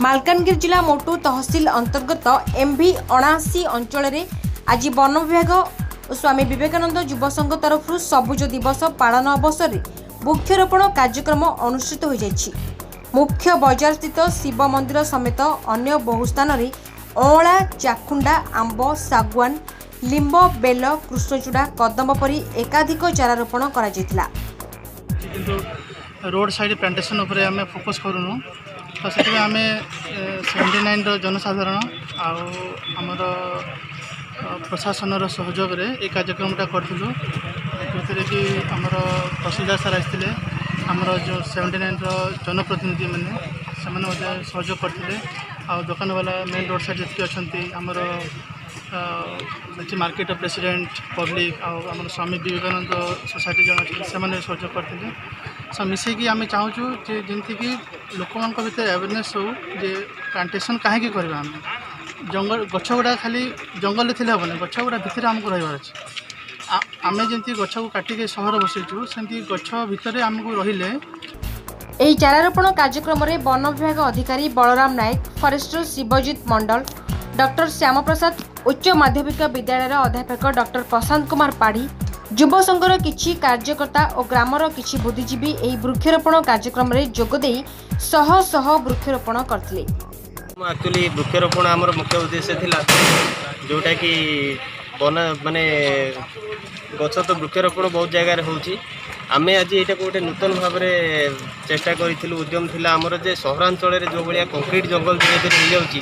मालकानगिरी जिला मोटू तहसिल अंतर्गत एमभी 79 अंचल में आज वन विभाग और स्वामी विवेकानंद युव संघ तरफ सबुज दिवस पालन अवसर में वृक्षरोपण कार्यक्रम अनुष्ठित हो जाइछि। मुख्य बजार स्थित शिव मंदिर समेत अन्य बहु स्थान में अँला, चाखुंडा, आंब, सागुआन, लिंब, बेल, कृष्णचूड़ा, कदम परी एकाधिक चारारोपण करा जायतिला। रोड साइड प्लांटेशन उपरे आमे फोकस करूनु तो से आम 79 जनसाधारण आमर प्रशासन सहयोग में ये कार्यक्रमटा करूँ जो कि आमर तहसीलदार सार आते आमर जो 79 जनप्रतिनिधि मैंने सहयोग करते दुकान वाला मेन रोड साइड जी अच्छा आमर मार्केट प्रेसिडेंट पब्लिक आम स्वामी विवेकानंद सोसाइटी जन अच्छे से सहयोग करते सब मिसेकी आम चाहूँ जमती कि लोक मान भर अवेयरनेस हो जे प्लांटेशन कहीं करवा आम जंगल गछ गुड़ा खाली जंगल थे हेन गछ गुड़ा भितर आमको रही अच्छे आम जमी गछ को काटिक सहर बसईचु सेमती गछ भितर आमको रहिले। ଏହି ଚାରାରୋପଣ କାର୍ଯ୍ୟକ୍ରମରେ ବନ ବିଭାଗ ଅଧିକାରୀ ବଳରାମ ନାୟକ, ଫରେଷ୍ଟର ଶିବଜିତ ମଣ୍ଡଳ, ଡକ୍ଟର ଶ୍ୟାମପ୍ରସାଦ, ଉଚ୍ଚ ମାଧ୍ୟମିକ ବିଦ୍ୟାଳୟର ଅଧ୍ୟାପକ ଡକ୍ଟର ପ୍ରଶାନ୍ତ କୁମାର ପାଢ଼ୀ, ଯୁବ ସଂଘର କିଛି କାର୍ଯ୍ୟକର୍ତ୍ତା ଓ ଗ୍ରାମର କିଛି ବୁଦ୍ଧିଜୀବୀ ଏହି ବୃକ୍ଷରୋପଣ କାର୍ଯ୍ୟକ୍ରମରେ ଯୋଗଦେଇ ଶହ ଶହ ବୃକ୍ଷରୋପଣ କରିଥିଲେ। एक्चुअली वृक्षरोपण आमर मुख्य उद्देश्य थिला जोटा कि वन माने गछ तो वृक्षरोपण बहुत जगह होची आमे आज ये गोटे नूतन भाव में चेष्टा करूँ उद्यम थिला आमर जे सहरांचल जो भाया कंक्रीट जंगल धीरे धीरे हो जाऊँगी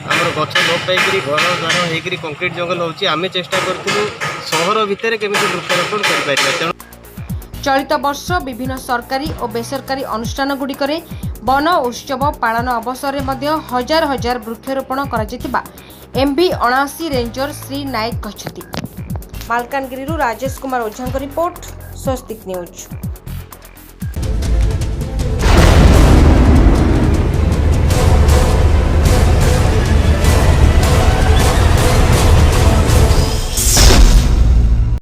आमर गछ लोप पाई घर द्वार होकर कंक्रीट जंगल होची आमे चेष्टा करूँ सहर भितर केमी वृक्षरोपण कर। चलित वर्ष विभिन्न सरकारी और बेसरकारी अनुष्ठान गुड़िकरे वन उत्सव पालन अवसर में हजार हजार वृक्षरोपण करा एमभी 79 रेंजर श्री नायक कहते। मालकानगिरी राजेश कुमार ओझा रिपोर्ट, स्वस्तिक न्यूज।